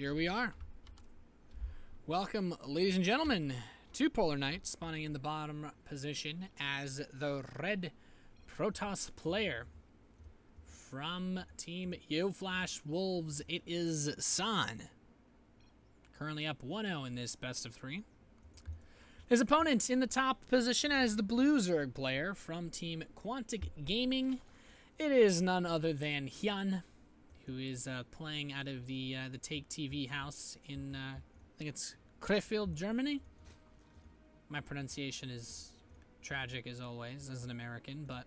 here we are. Welcome, ladies and gentlemen, to Polar Knight, spawning in the bottom position as the red Protoss player. From Team YoFlash Wolves, it is San. Currently up 1-0 in this best of 3. His opponent in the top position as the blue Zerg player from Team Quantic Gaming. It is none other than HyuN, who is playing out of the Take TV house in, I think it's Krefeld, Germany. My pronunciation is tragic as always as an American, but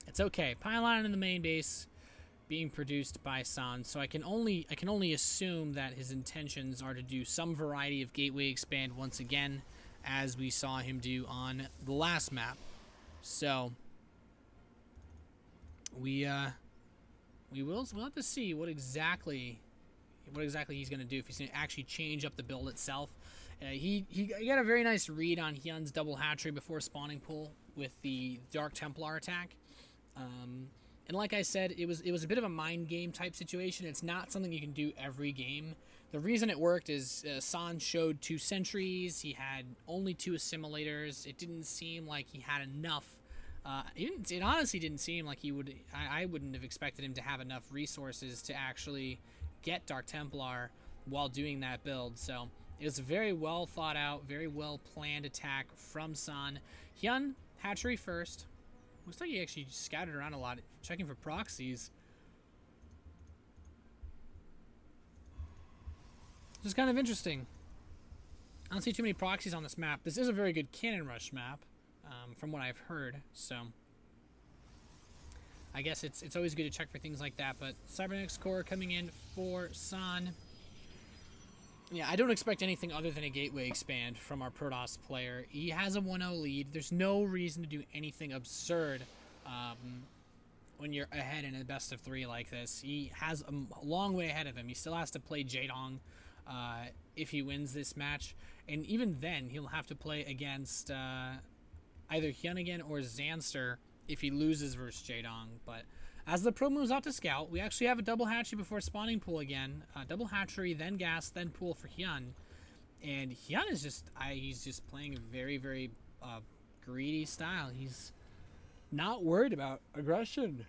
it's okay. Pylon in the main base being produced by San, so I can only assume that his intentions are to do some variety of gateway expand once again, as we saw him do on the last map. So we'll have to see what exactly he's going to do, if he's going to actually change up the build itself. He got a very nice read on HyuN's double hatchery before spawning pool with the Dark Templar attack. And like I said, it was a bit of a mind game type situation. It's not something you can do every game. The reason it worked is San showed 2 sentries. He had only 2 assimilators. It didn't seem like he had enough. It honestly didn't seem like he would. I wouldn't have expected him to have enough resources to actually get Dark Templar while doing that build. So it was a very well thought out, very well planned attack from San. HyuN, hatchery first. Looks like he actually scattered around a lot, checking for proxies. This is kind of interesting. I don't see too many proxies on this map. This is a very good cannon rush map, from what I've heard. So I guess it's always good to check for things like that. But Cybernetics Core coming in for San. Yeah, I don't expect anything other than a gateway expand from our Protoss player. He has a 1-0 lead. There's no reason to do anything absurd when you're ahead in a best of 3 like this. He has a long way ahead of him. He still has to play Jaedong if he wins this match. And even then, he'll have to play against either HyuN again or Zanster if he loses versus Jaedong. But as the pro moves out to scout, we actually have a double hatchery before spawning pool again. Double hatchery, then gas, then pool for HyuN. And HyuN is just, he's just playing a very, very greedy style. He's not worried about aggression.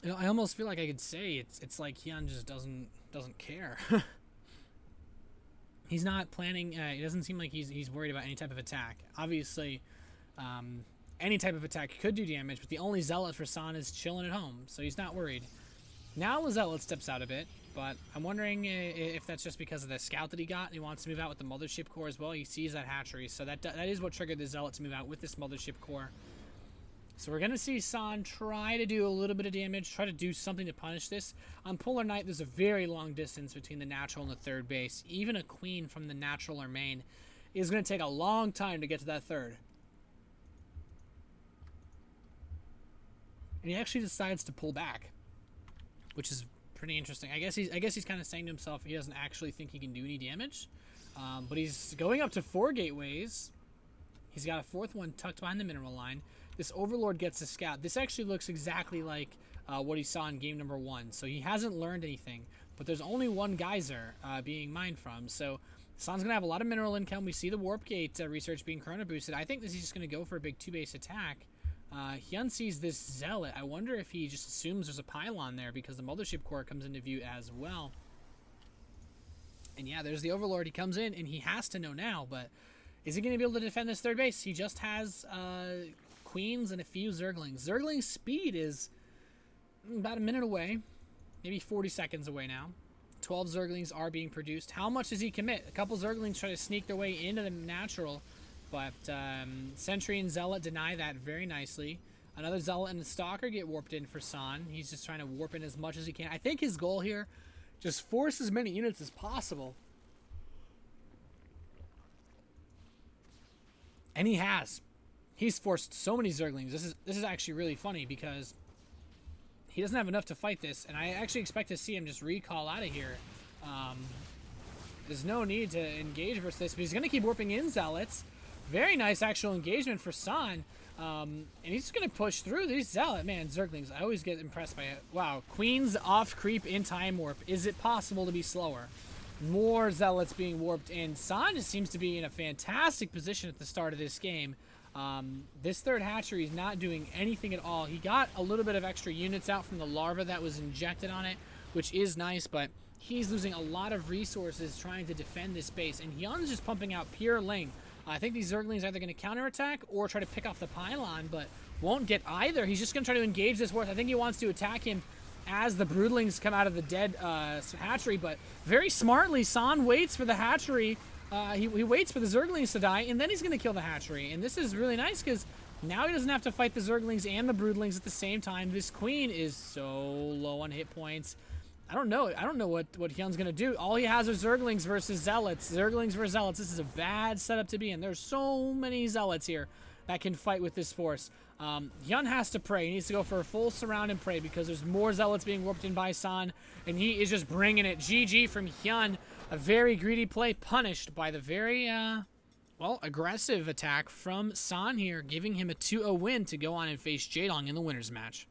You know, I almost feel like I could say it's like HyuN just doesn't care. He's not planning. It doesn't seem like he's worried about any type of attack. Obviously, any type of attack could do damage, but the only Zealot for San is chilling at home, so he's not worried. Now the Zealot steps out a bit, but I'm wondering if that's just because of the scout that he got, and he wants to move out with the Mothership Core as well. He sees that hatchery, so that is what triggered the Zealot to move out with this Mothership Core. So we're going to see San try to do a little bit of damage, try to do something to punish this. On Polar Knight, there's a very long distance between the natural and the third base. Even a queen from the natural or main is going to take a long time to get to that third. And he actually decides to pull back, which is pretty interesting. I guess he's kind of saying to himself he doesn't actually think he can do any damage. But he's going up to 4 gateways. He's got a 4th one tucked behind the mineral line. This Overlord gets a scout. This actually looks exactly like what he saw in game number 1. So he hasn't learned anything. But there's only 1 geyser being mined from. So San's going to have a lot of mineral income. We see the Warp Gate research being chrono boosted. I think this is just going to go for a big 2-base attack. HyuN sees this Zealot. I wonder if he just assumes there's a pylon there because the Mothership Core comes into view as well. And yeah, there's the Overlord. He comes in and he has to know now, but is he going to be able to defend this third base? He just has Queens and a few Zerglings. Zergling speed is about a minute away, maybe 40 seconds away now. 12 Zerglings are being produced. How much does he commit? A couple Zerglings try to sneak their way into the natural, but Sentry and Zealot deny that very nicely. Another Zealot and a Stalker get warped in for San. He's just trying to warp in as much as he can. I think his goal here, just force as many units as possible. And he has. He's forced so many Zerglings. This is actually really funny because he doesn't have enough to fight this, and I actually expect to see him just recall out of here. There's no need to engage versus this, but he's going to keep warping in Zealots. Very nice actual engagement for San. And he's just going to push through these Zealot. Man, Zerglings, I always get impressed by it. Wow, Queen's off creep in time warp. Is it possible to be slower? More Zealots being warped in. San just seems to be in a fantastic position at the start of this game. This third hatchery is not doing anything at all. He got a little bit of extra units out from the larva that was injected on it, which is nice, but he's losing a lot of resources trying to defend this base, and HyuN's just pumping out pure Ling. I think these Zerglings are either going to counterattack or try to pick off the pylon, but won't get either. He's just going to try to engage this horse. I think he wants to attack him as the broodlings come out of the dead hatchery, but very smartly, San waits for the hatchery. He waits for the Zerglings to die, and then he's going to kill the hatchery. And this is really nice because now he doesn't have to fight the Zerglings and the broodlings at the same time. This queen is so low on hit points. I don't know what HyuN's going to do. All he has are Zerglings versus Zealots. Zerglings versus Zealots. This is a bad setup to be in. There's so many Zealots here that can fight with this force. HyuN has to pray. He needs to go for a full surround and pray because there's more Zealots being warped in by San, and he is just bringing it. GG from HyuN. A very greedy play punished by the very, well, aggressive attack from San here, giving him a 2-0 win to go on and face Jaedong in the winners match.